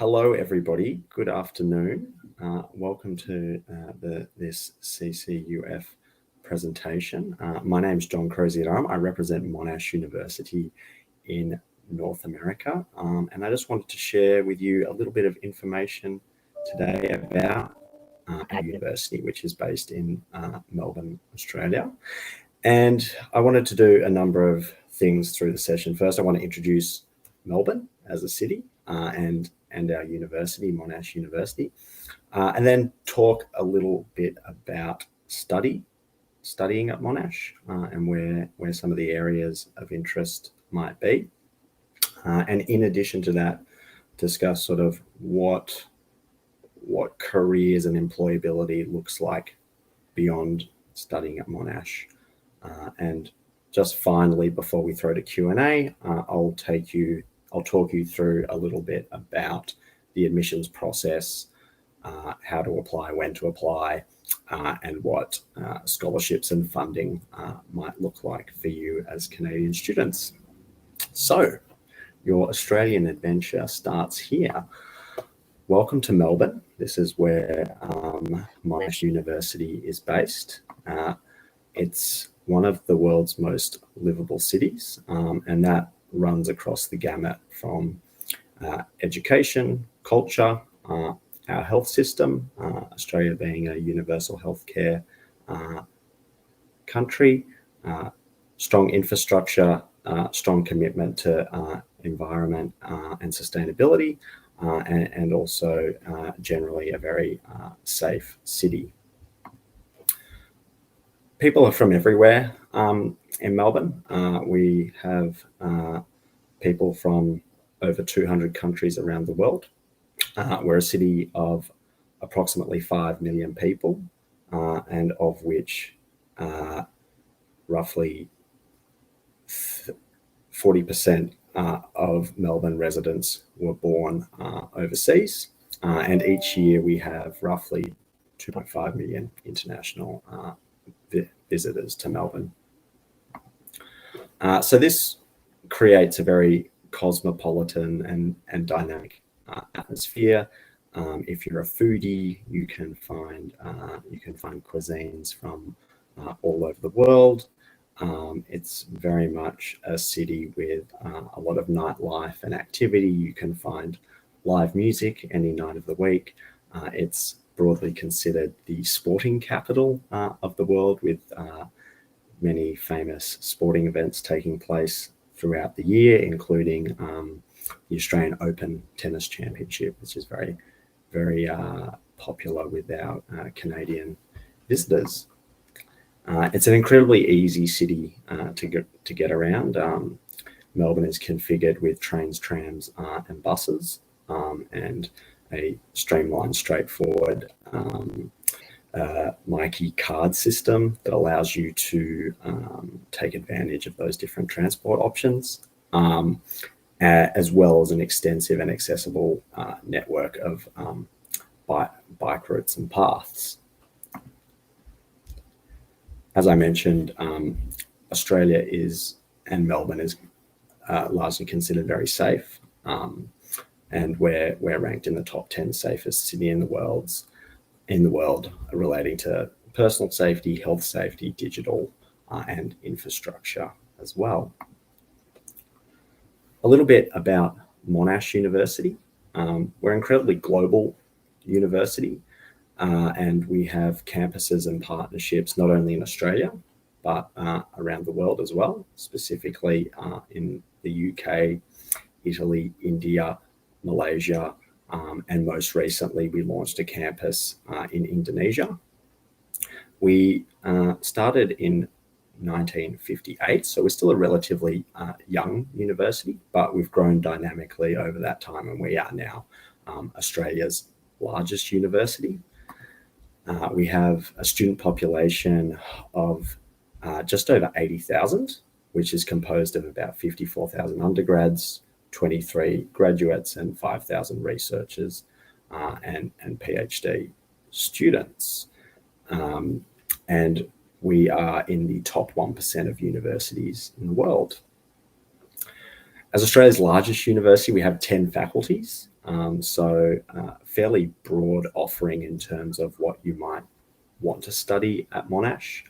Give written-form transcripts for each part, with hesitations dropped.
Hello, everybody. Good afternoon. Welcome to this CCUF presentation. My name is John Crozier. I represent Monash University in North America, and I just wanted to share with you a little bit of information today about our university, which is based in Melbourne, Australia. And I wanted to do a number of things through the session. First, I want to introduce Melbourne as a city and our university, Monash University, and then talk a little bit about studying at Monash and where some of the areas of interest might be. And in addition to that, discuss sort of what careers and employability looks like beyond studying at Monash. And just finally, before we throw to Q&A, I'll talk you through a little bit about the admissions process, how to apply, when to apply, and what scholarships and funding might look like for you as Canadian students. So, your Australian adventure starts here. Welcome to Melbourne. This is where Monash University is based. It's one of the world's most livable cities, and that runs across the gamut from education, culture, our health system, Australia being a universal healthcare country, strong infrastructure, strong commitment to environment and sustainability, and also generally a very safe city. People are from everywhere in Melbourne. We have people from over 200 countries around the world. We're a city of approximately 5 million people, and of which roughly 40% of Melbourne residents were born overseas. And each year we have roughly 2.5 million international visitors to Melbourne. So this creates a very cosmopolitan and dynamic atmosphere. If you're a foodie, you can find cuisines from all over the world. It's very much a city with a lot of nightlife and activity. You can find live music any night of the week. It's broadly considered the sporting capital of the world, with many famous sporting events taking place throughout the year, including the Australian Open Tennis Championship, which is very, very popular with our Canadian visitors. It's an incredibly easy city to get around. Melbourne is configured with trains, trams, and buses, and a streamlined, straightforward Myki card system that allows you to take advantage of those different transport options, as well as an extensive and accessible network of bike routes and paths. As I mentioned, Australia and Melbourne is largely considered very safe, and we're ranked in the top 10 safest city in the world relating to personal safety, health safety, digital, and infrastructure as well. A little bit about Monash University. We're an incredibly global university, and we have campuses and partnerships not only in Australia, but around the world as well, specifically in the UK, Italy, India, Malaysia, and most recently we launched a campus in Indonesia. We started in 1958, so we're still a relatively young university, but we've grown dynamically over that time, and we are now Australia's largest university. We have a student population of just over 80,000, which is composed of about 54,000 undergrads, 23 graduates, and 5,000 researchers and PhD students. And we are in the top 1% of universities in the world. As Australia's largest university, we have 10 faculties, Fairly broad offering in terms of what you might want to study at Monash.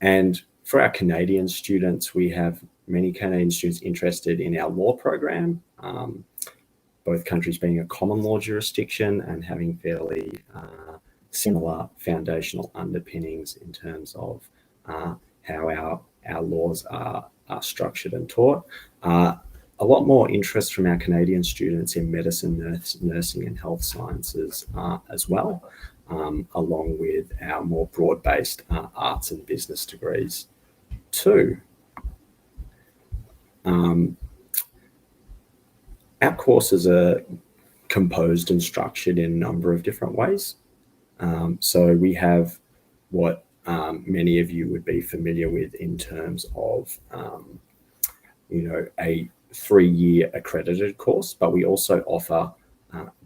And for our Canadian students, we have many Canadian students interested in our law program, both countries being a common law jurisdiction and having fairly similar foundational underpinnings in terms of how our laws are structured and taught. A lot more interest from our Canadian students in medicine, nursing and health sciences as well, along with our more broad-based arts and business degrees too. Our courses are composed and structured in a number of different ways. So we have what many of you would be familiar with in terms of, a 3-year accredited course, but we also offer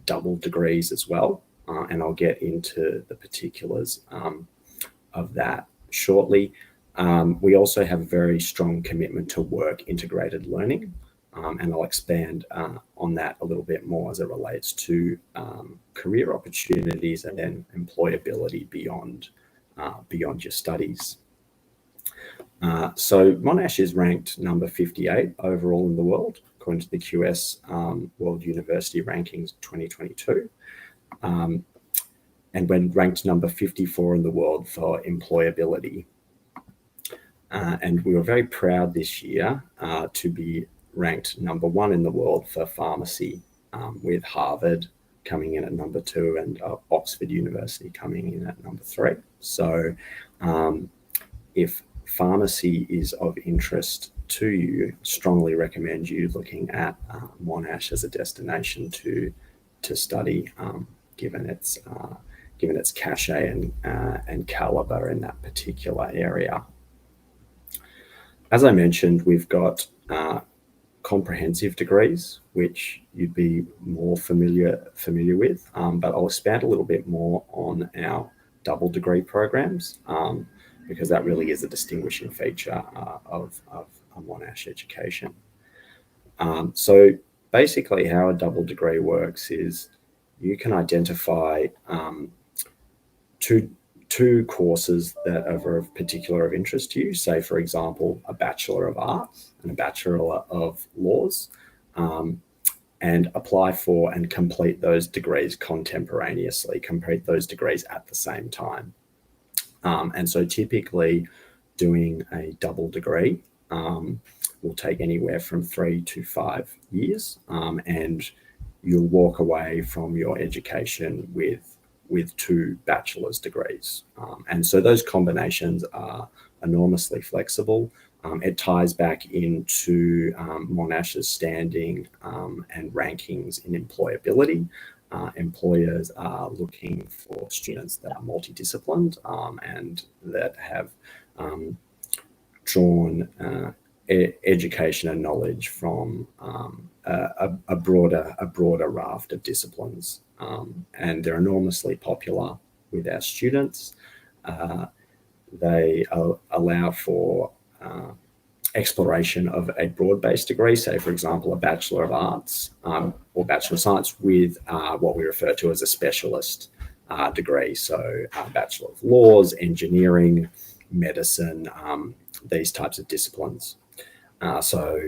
double degrees as well. And I'll get into the particulars of that shortly. We also have a very strong commitment to work integrated learning. And I'll expand on that a little bit more as it relates to career opportunities and then employability beyond your studies. So Monash is ranked number 58 overall in the world, according to the QS World University Rankings 2022. And when ranked number 54 in the world for employability. And we were very proud this year to be ranked number 1 in the world for pharmacy, with Harvard coming in at number 2 and Oxford University coming in at number 3. So if pharmacy is of interest to you, strongly recommend you looking at Monash as a destination to study, given its cachet and caliber in that particular area. As I mentioned, we've got comprehensive degrees, which you'd be more familiar with, but I'll expand a little bit more on our double degree programs, because that really is a distinguishing feature of a Monash education. So basically how a double degree works is you can identify two courses that are of particular interest to you, say, for example, a Bachelor of Arts and a Bachelor of Laws, and apply for and complete those degrees contemporaneously, complete those degrees at the same time. And so typically doing a double degree will take anywhere from 3 to 5 years, and you'll walk away from your education with 2 bachelor's degrees. And so those combinations are enormously flexible. It ties back into Monash's standing and rankings in employability. Employers are looking for students that are multidisciplined and that have drawn education and knowledge from a broader raft of disciplines, and they're enormously popular with our students. They allow for exploration of a broad-based degree, say, for example, a Bachelor of Arts or Bachelor of Science with what we refer to as a specialist degree. So Bachelor of Laws, Engineering, Medicine, these types of disciplines. So,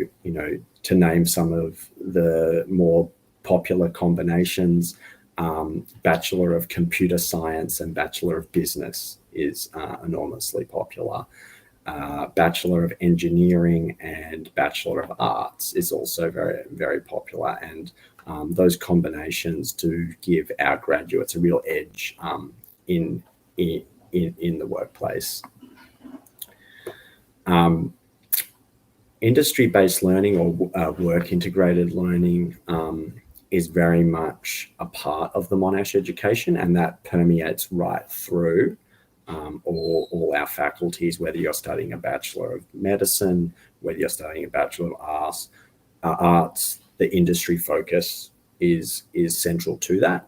to name some of the more popular combinations, Bachelor of Computer Science and Bachelor of Business is enormously popular. Bachelor of Engineering and Bachelor of Arts is also very, very popular. And those combinations do give our graduates a real edge in the workplace. Industry-based learning or work-integrated learning is very much a part of the Monash education, and that permeates right through all our faculties, whether you're studying a Bachelor of Medicine, whether you're studying a Bachelor of Arts, the industry focus is central to that.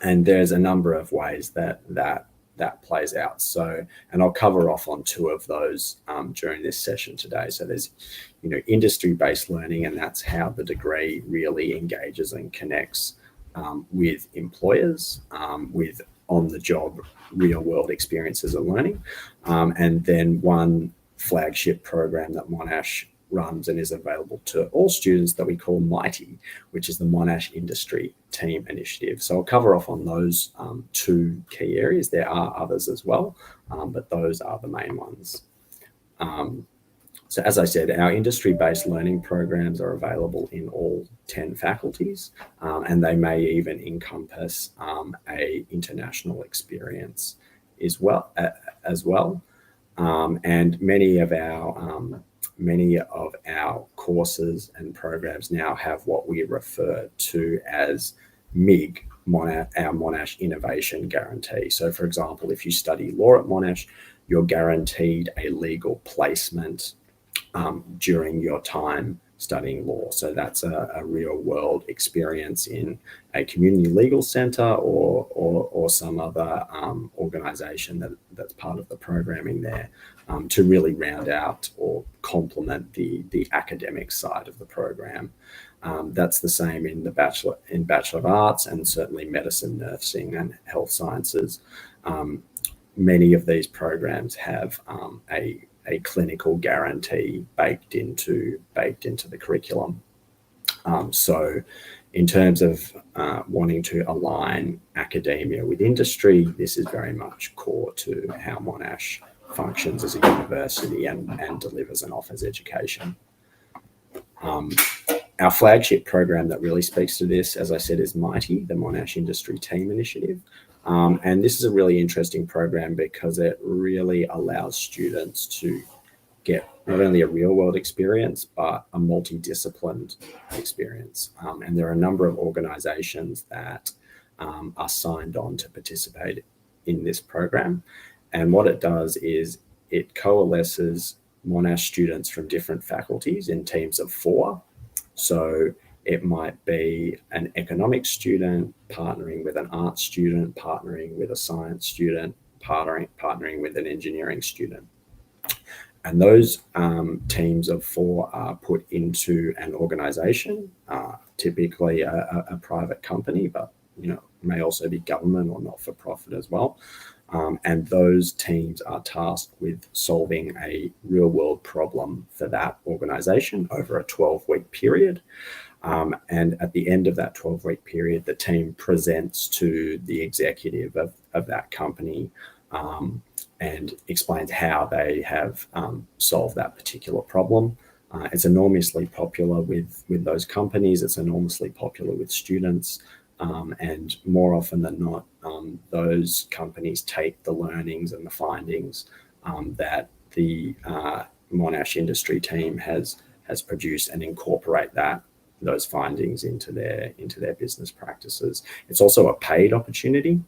And there's a number of ways that that plays out. So, and I'll cover off on two of those during this session today. So there's, industry-based learning, and that's how the degree really engages and connects with employers, with on-the-job, real-world experiences of learning. And then one flagship program that Monash runs and is available to all students that we call MIGHTY, which is the Monash Industry Team Initiative. So I'll cover off on those two key areas. There are others as well, but those are the main ones. So as I said, our industry-based learning programs are available in all 10 faculties, and they may even encompass a international experience as well. And many of our courses and programs now have what we refer to as MIG, our Monash Innovation Guarantee. So for example, if you study law at Monash, you're guaranteed a legal placement during your time studying law. So that's a real world experience in a community legal center or some other organization that's part of the programming there, to really round out or complement the academic side of the program. That's the same in the Bachelor of Arts, and certainly medicine, nursing, and health sciences. Many of these programs have a clinical guarantee baked into the curriculum. So in terms of wanting to align academia with industry, this is very much core to how Monash functions as a university and delivers and offers education. Our flagship program that really speaks to this, as I said, is MIGHTY, the Monash Industry Team Initiative. And this is a really interesting program because it really allows students to get not only a real world experience, but a multidisciplined experience. And there are a number of organizations that are signed on to participate in this program. And what it does is it coalesces Monash students from different faculties in teams of 4. So it might be an economics student partnering with an art student, partnering with a science student, partnering with an engineering student. And those teams of 4 are put into an organization, typically a private company, but may also be government or not-for-profit as well. And those teams are tasked with solving a real-world problem for that organization over a 12-week period. And at the end of that 12-week period, the team presents to the executive of that company and explains how they have solved that particular problem. It's enormously popular with those companies. It's enormously popular with students. And more often than not, those companies take the learnings and the findings that the Monash industry team has produced and incorporate those findings into their business practices. It's also a paid opportunity.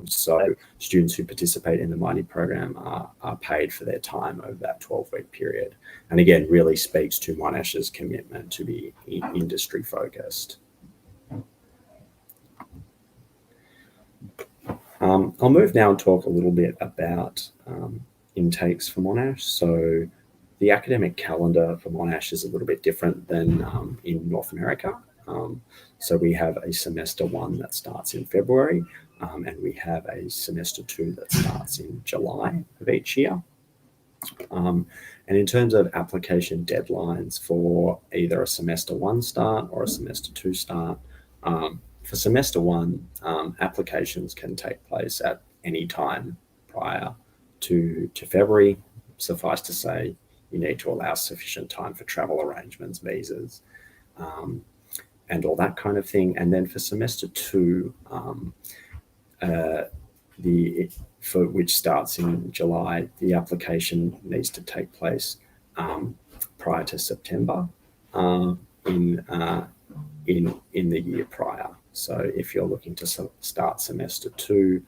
So students who participate in the MIGHTY program are paid for their time over that 12-week period. And again, really speaks to Monash's commitment to be industry focused. I'll move now and talk a little bit about intakes for Monash. So the academic calendar for Monash is a little bit different than in North America. So we have a semester 1 that starts in February, and we have a semester 2 that starts in July of each year. And in terms of application deadlines for either a semester 1 start or a semester 2 start, for semester 1, applications can take place at any time prior to February. Suffice to say, you need to allow sufficient time for travel arrangements, visas, and all that kind of thing. And then for semester 2, which starts in July, the application needs to take place prior to September in the year prior. So if you're looking to start semester 2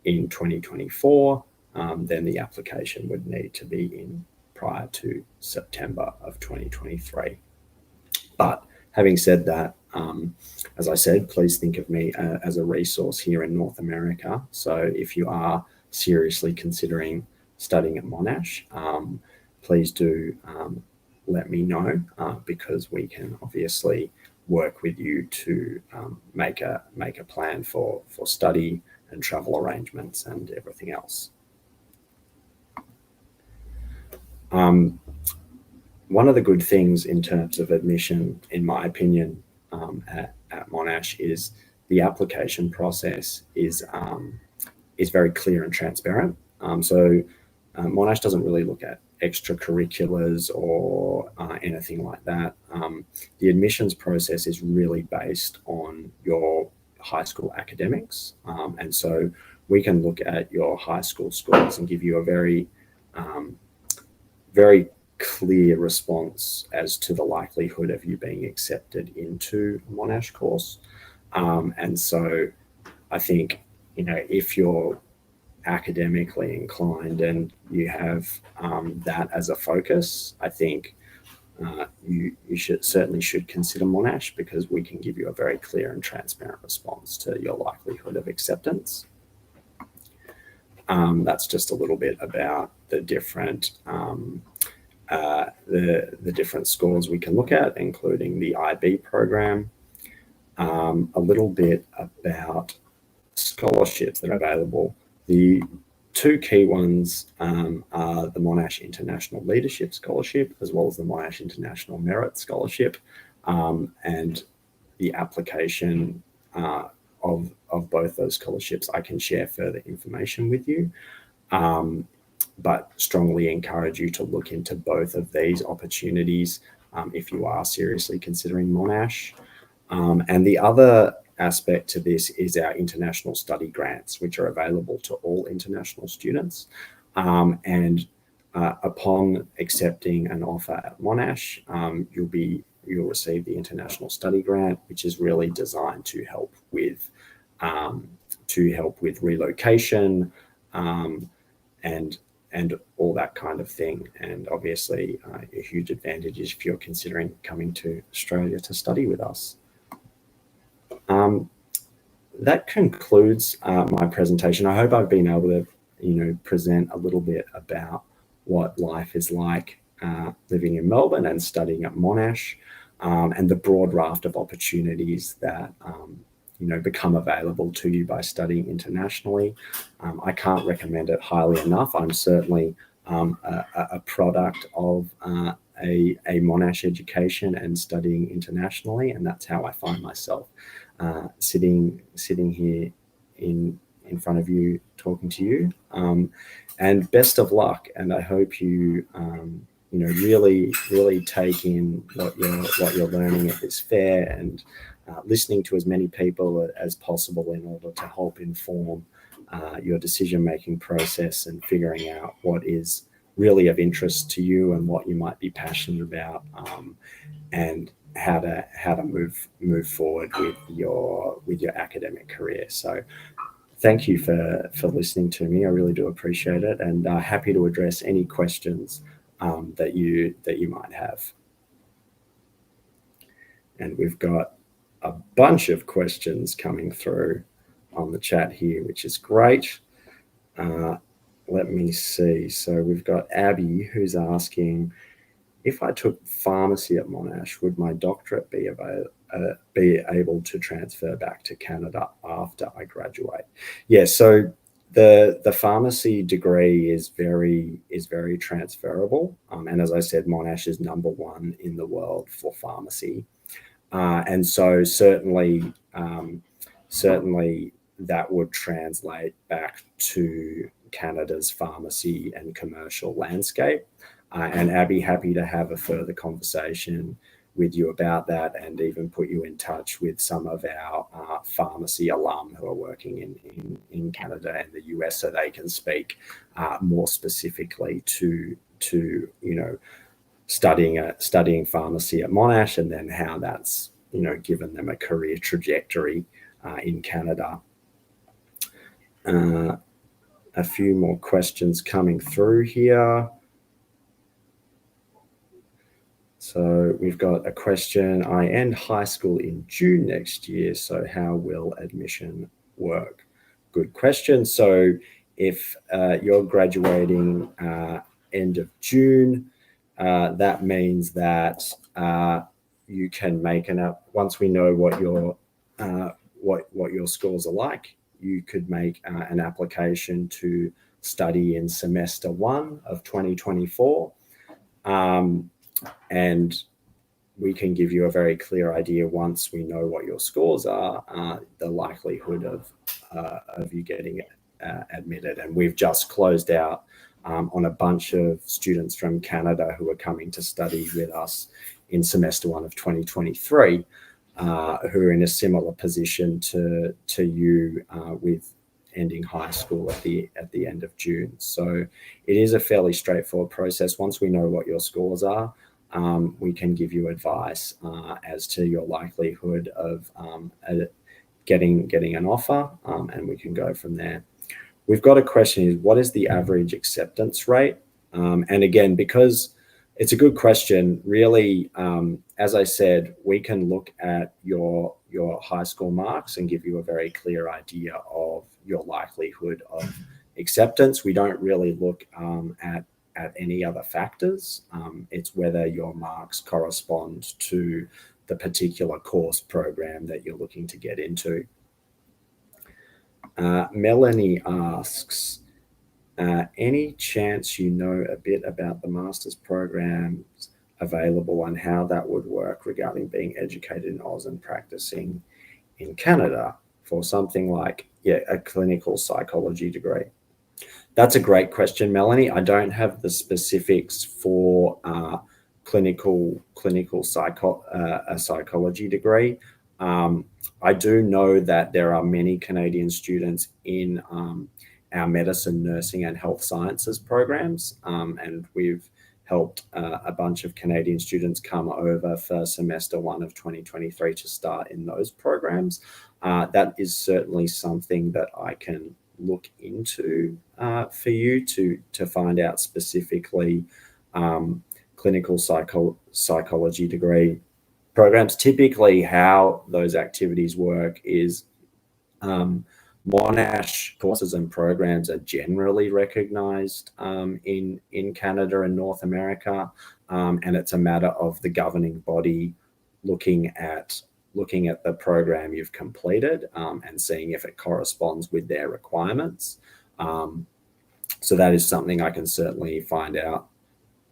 in 2024, then the application would need to be in prior to September of 2023. But Having said that, as I said, please think of me as a resource here in North America. So if you are seriously considering studying at Monash, please do let me know, because we can obviously work with you to make a plan for study and travel arrangements and everything else. One of the good things in terms of admission, in my opinion, at Monash is the application process is very clear and transparent. So Monash doesn't really look at extracurriculars or anything like that. The admissions process is really based on your high school academics, and so we can look at your high school scores and give you a very clear response as to the likelihood of you being accepted into a Monash course. And so I think, if you're academically inclined and you have that as a focus, I think you certainly should consider Monash, because we can give you a very clear and transparent response to your likelihood of acceptance. That's just a little bit about the different the different scores we can look at, including the IB program. A little bit about scholarships that are available. The two key ones are the Monash International Leadership Scholarship, as well as the Monash International Merit Scholarship, and the application of both those scholarships. I can share further information with you, but strongly encourage you to look into both of these opportunities if you are seriously considering Monash. And the other aspect to this is our international study grants, which are available to all international students. And upon accepting an offer at Monash, you'll receive the international study grant, which is really designed to help with relocation and all that kind of thing. And obviously, a huge advantage is if you're considering coming to Australia to study with us. That concludes my presentation. I hope I've been able to, present a little bit about what life is like living in Melbourne and studying at Monash, and the broad raft of opportunities that become available to you by studying internationally. I can't recommend it highly enough. I'm certainly a product of a Monash education and studying internationally, and that's how I find myself sitting here in front of you, talking to you. And best of luck, and I hope you really take in what you're learning at this fair, and listening to as many people as possible in order to help inform your decision-making process and figuring out what is really of interest to you and what you might be passionate about, and how to move forward with your academic career. So thank you for listening to me. I really do appreciate it, and happy to address any questions that you might have. And we've got a bunch of questions coming through on the chat here, which is great. Let me see. So we've got Abby, who's asking, if I took pharmacy at Monash, would my doctorate be able to transfer back to Canada after I graduate? Yeah, so the pharmacy degree is very transferable, and as I said, Monash is #1 in the world for pharmacy, and so certainly that would translate back to Canada's pharmacy and commercial landscape. And Abby, happy to have a further conversation with you about that, and even put you in touch with some of our pharmacy alum who are working in Canada and the US, so they can speak more specifically to studying pharmacy at Monash, and then how that's given them a career trajectory in Canada. A few more questions coming through here. So we've got a question. I end high school in June next year. So how will admission work? Good question. So if you're graduating end of June, that means that you can make once we know what your scores are like, you could make an application to study in semester 1 of 2024. And we can give you a very clear idea once we know what your scores are, the likelihood of you getting admitted. And we've just closed out on a bunch of students from Canada who are coming to study with us in semester 1 of 2023, who are in a similar position to you with ending high school at the end of June. So it is a fairly straightforward process. Once we know what your scores are, we can give you advice as to your likelihood of getting an offer, and we can go from there. We've got a question: is what is the average acceptance rate? And again, because it's a good question, really, as I said, we can look at your high school marks and give you a very clear idea of your likelihood of acceptance. We don't really look at any other factors. It's whether your marks correspond to the particular course program that you're looking to get into. Melanie asks, any chance you know a bit about the master's programs available and how that would work regarding being educated in Oz and practicing in Canada for something like a clinical psychology degree? That's a great question, Melanie. I don't have the specifics for clinical psychology degree. I do know that there are many Canadian students in our medicine, nursing, and health sciences programs, and we've helped a bunch of Canadian students come over for semester 1 of 2023 to start in those programs. That is certainly something that I can look into for you to find out specifically clinical psychology degree programs. Typically how those activities work is Monash courses and programs are generally recognized in Canada and North America, and it's a matter of the governing body looking at the program you've completed and seeing if it corresponds with their requirements. So that is something I can certainly find out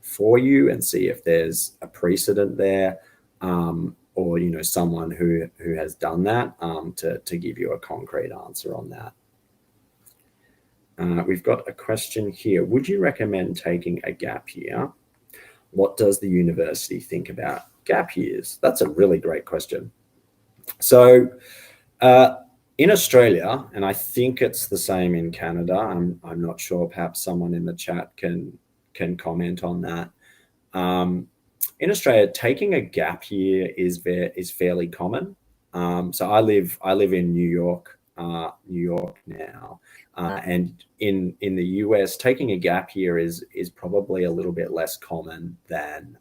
for you and see if there's a precedent there, or someone who has done that, to give you a concrete answer on that. We've got a question here. Would you recommend taking a gap year? What does the university think about gap years? That's a really great question. So in Australia, and I think it's the same in Canada, I'm not sure, perhaps someone in the chat can comment on that. In Australia, taking a gap year is fairly common. So I live in New York now, and in the US, taking a gap year is probably a little bit less common than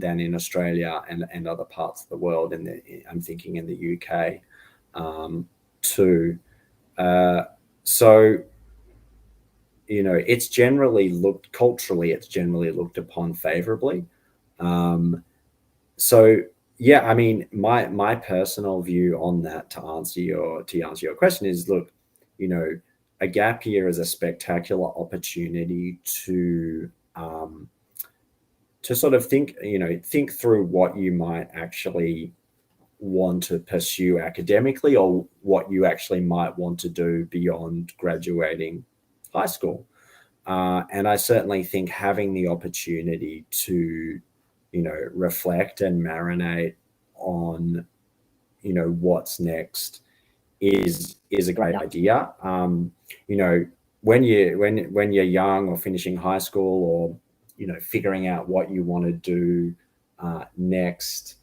in Australia and other parts of the world. I'm thinking in the UK too. So it's generally looked upon favorably. So yeah, I mean, my personal view on that, to answer your question, is, look, a gap year is a spectacular opportunity to sort of think through what you might actually want to pursue academically, or what you actually might want to do beyond graduating high school. And I certainly think having the opportunity to, reflect and marinate on, what's next is a great idea. When you're young or finishing high school, or, figuring out what you want to do next,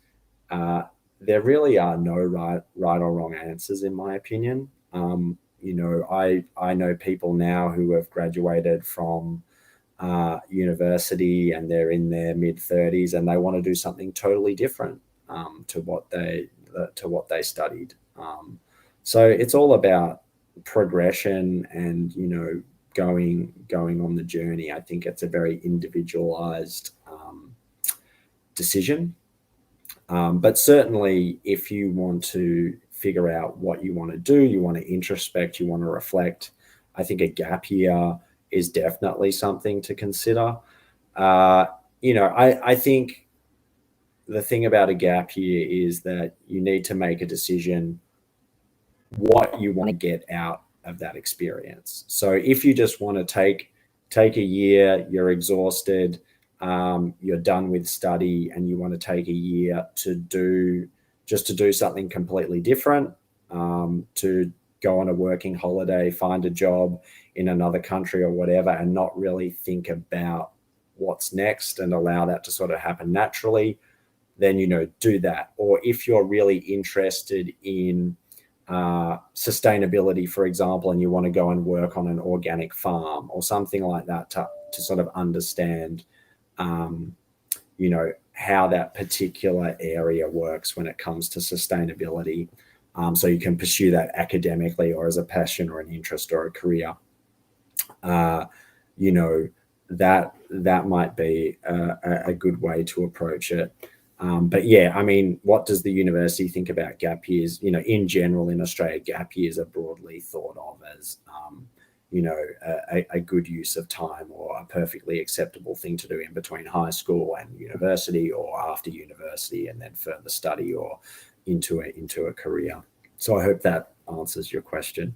there really are no right or wrong answers, in my opinion. I know people now who have graduated from university and they're in their mid-30s and they want to do something totally different to what they studied. So it's all about progression and, you know, going on the journey. I think it's a very individualized decision. But certainly if you want to figure out what you want to do, you want to introspect, you want to reflect, I think a gap year is definitely something to consider. You know, I think the thing about a gap year is that you need to make a decision what you want to get out of that experience. So if you just want to take a year, you're exhausted, you're done with study, and you want to take a year to do something completely different, to go on a working holiday, find a job in another country or whatever, and not really think about what's next and allow that to sort of happen naturally, then, you know, do that. Or if you're really interested in sustainability, for example, and you want to go and work on an organic farm or something like that to sort of understand, you know, how that particular area works when it comes to sustainability. So you can pursue that academically or as a passion or an interest or a career. You know, that might be a good way to approach it. But yeah, I mean, what does the university think about gap years? You know, in general, in Australia, gap years are broadly thought of as, you know, a good use of time or a perfectly acceptable thing to do in between high school and university, or after university and then further study or into a career. So I hope that answers your question.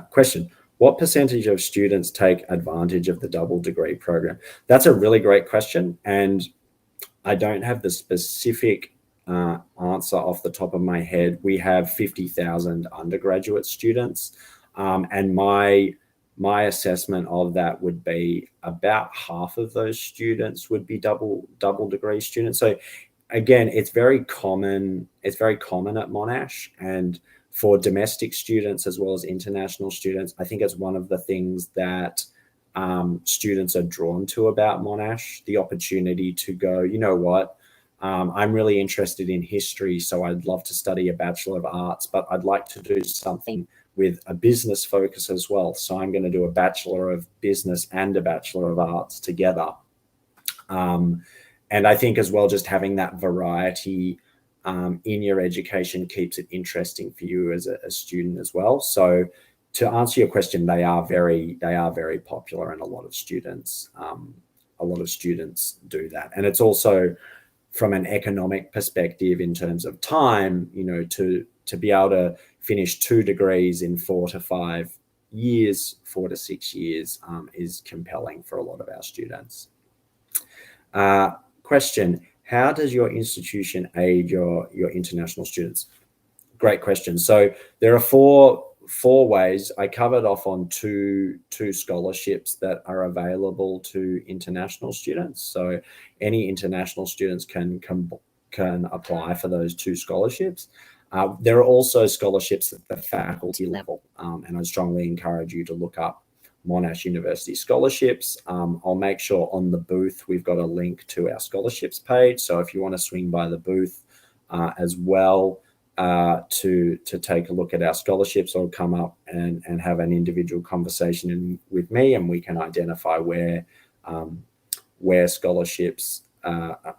Question: what percentage of students take advantage of the double degree program? That's a really great question, and I don't have the specific answer off the top of my head. We have 50,000 undergraduate students, and my assessment of that would be about half of those students would be double degree students. So again, it's very common. It's very common at Monash, and for domestic students as well as international students, I think it's one of the things that students are drawn to about Monash, the opportunity to go, you know what, I'm really interested in history, so I'd love to study a Bachelor of Arts, but I'd like to do something with a business focus as well. So I'm going to do a Bachelor of Business and a Bachelor of Arts together. And I think as well, just having that variety in your education keeps it interesting for you as a student as well. So to answer your question, they are very popular, and a lot of students do that. And it's also from an economic perspective in terms of time, you know, to be able to finish 2 degrees in 4 to 6 years is compelling for a lot of our students. Question: how does your institution aid your international students? Great question. So there are four ways. I covered off on two scholarships that are available to international students. So any international students can apply for those 2 scholarships. There are also scholarships at the faculty level, and I strongly encourage you to look up Monash University scholarships. I'll make sure on the booth we've got a link to our scholarships page. So if you want to swing by the booth as well, to take a look at our scholarships, or come up and have an individual conversation with me, and we can identify where scholarships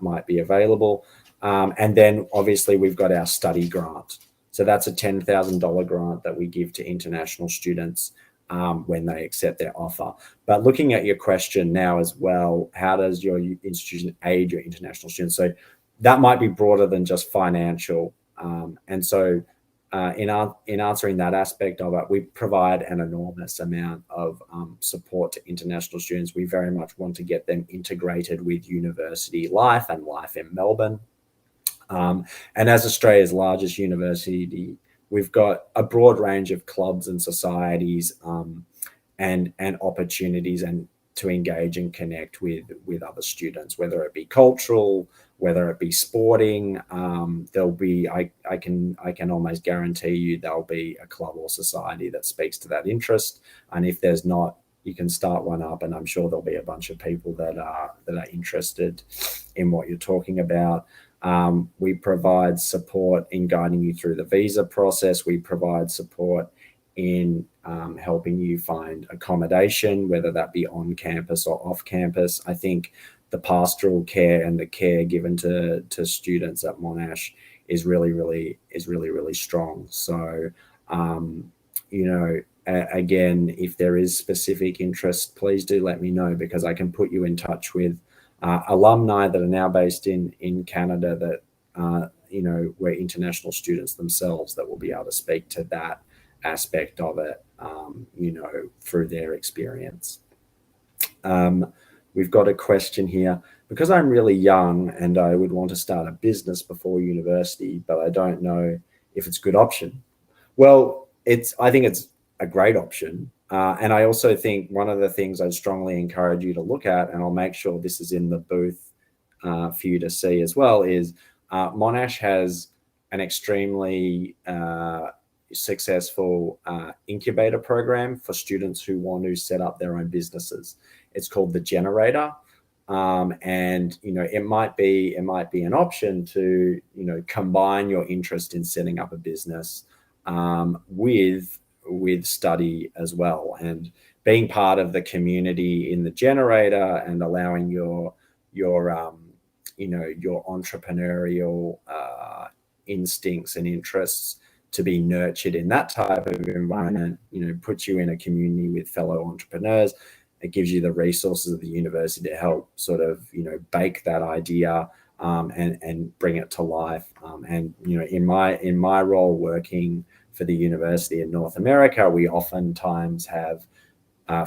might be available. And then obviously we've got our study grant. So that's a $10,000 grant that we give to international students when they accept their offer. But looking at your question now as well, how does your institution aid your international students? So that might be broader than just financial. And so in answering that aspect of it, we provide an enormous amount of support to international students. We very much want to get them integrated with university life and life in Melbourne. And as Australia's largest university, we've got a broad range of clubs and societies and opportunities and to engage and connect with other students, whether it be cultural, whether it be sporting. There'll be, I can almost guarantee you there'll be a club or society that speaks to that interest. And if there's not, can start one up, and I'm sure there'll be a bunch of people that are interested in what you're talking about. We provide support in guiding you through the visa process. We provide support in helping you find accommodation, whether that be on campus or off campus. I think the pastoral care and the care given to students at Monash is really strong. So, again, if there is specific interest, please do let me know, because I can put you in touch with alumni that are now based in Canada that, were international students themselves, that will be able to speak to that aspect of it, through their experience. We've got a question here. Because I'm really young and I would want to start a business before university, but I don't know if it's a good option. Well, I think it's a great option. And I also think one of the things I'd strongly encourage you to look at, and I'll make sure this is in the booth for you to see as well, is Monash has an extremely successful incubator program for students who want to set up their own businesses. It's called the Generator. And it might be an option to combine your interest in setting up a business with study as well, and being part of the community in the Generator and allowing your entrepreneurial instincts and interests to be nurtured in that type of environment, puts you in a community with fellow entrepreneurs. It gives you the resources of the university to help sort of, bake that idea and bring it to life. And, in my role working for the university in North America, we oftentimes have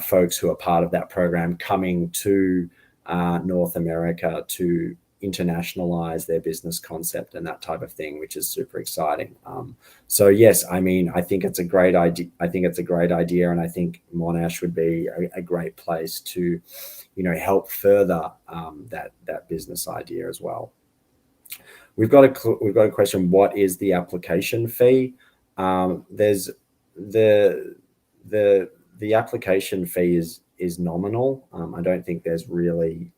folks who are part of that program coming to North America to internationalize their business concept and that type of thing, which is super exciting. So yes, I think it's a great idea. And I think Monash would be a great place to, help further that business idea as well. We've got a question. What is the application fee? There's the application fee is nominal. I don't think there's really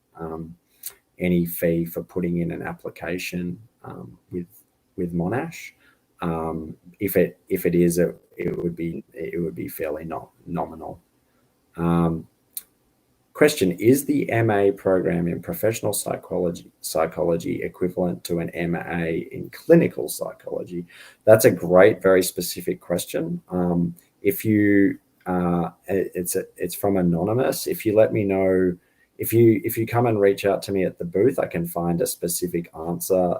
any fee for putting in an application with Monash. If it is, it would be fairly nominal. Question: is the MA program in professional psychology equivalent to an MA in clinical psychology? That's a great, very specific question. If you it's from Anonymous. If you let me know, if you come and reach out to me at the booth, I can find a specific answer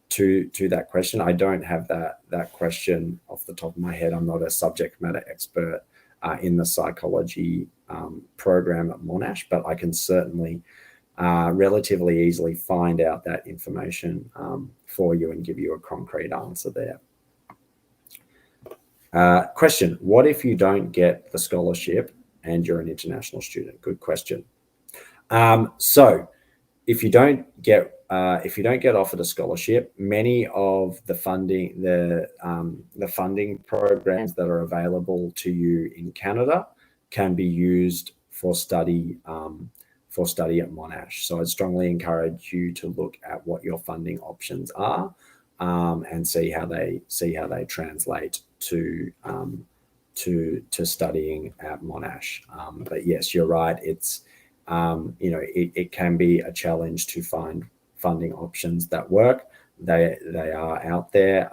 to that question. I don't have that question off the top of my head. I'm not a subject matter expert in the psychology program at Monash, but I can certainly relatively easily find out that information for you and give you a concrete answer there. Question: what if you don't get the scholarship and you're an international student? Good question. So if you don't get offered a scholarship, many of the funding programs that are available to you in Canada can be used for study at Monash. So I'd strongly encourage you to look at what your funding options are and see how they translate to studying at Monash. But yes, you're right. It's it can be a challenge to find funding options that work. They are out there.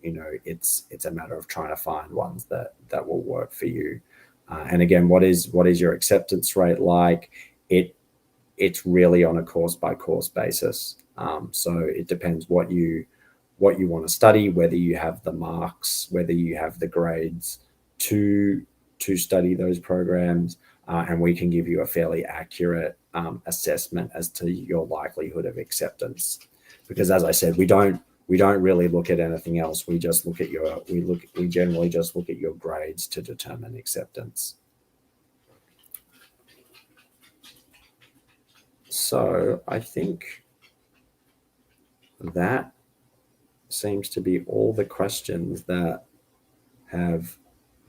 It's a matter of trying to find ones that will work for you. And again, what is your acceptance rate like? It's really on a course by course basis. So it depends what you want to study, whether you have the marks, whether you have the grades to study those programs, and we can give you a fairly accurate assessment as to your likelihood of acceptance. Because as I said, we don't really look at anything else. We just look at we generally just look at your grades to determine acceptance. So I think that seems to be all the questions that have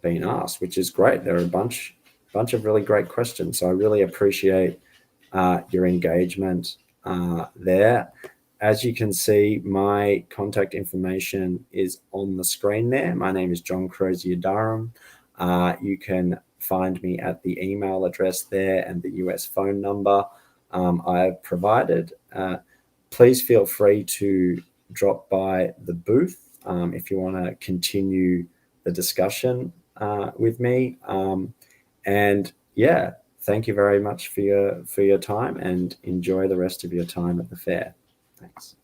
been asked, which is great. There are a bunch bunch of really great questions. So I really appreciate your engagement there. As you can see, my contact information is on the screen there. My name is John Crozier Durham. You can find me at the email address there and the US phone number I have provided. Please feel free to drop by the booth if you want to continue the discussion with me. And yeah, thank you very much for your time, and enjoy the rest of your time at the fair. Thanks.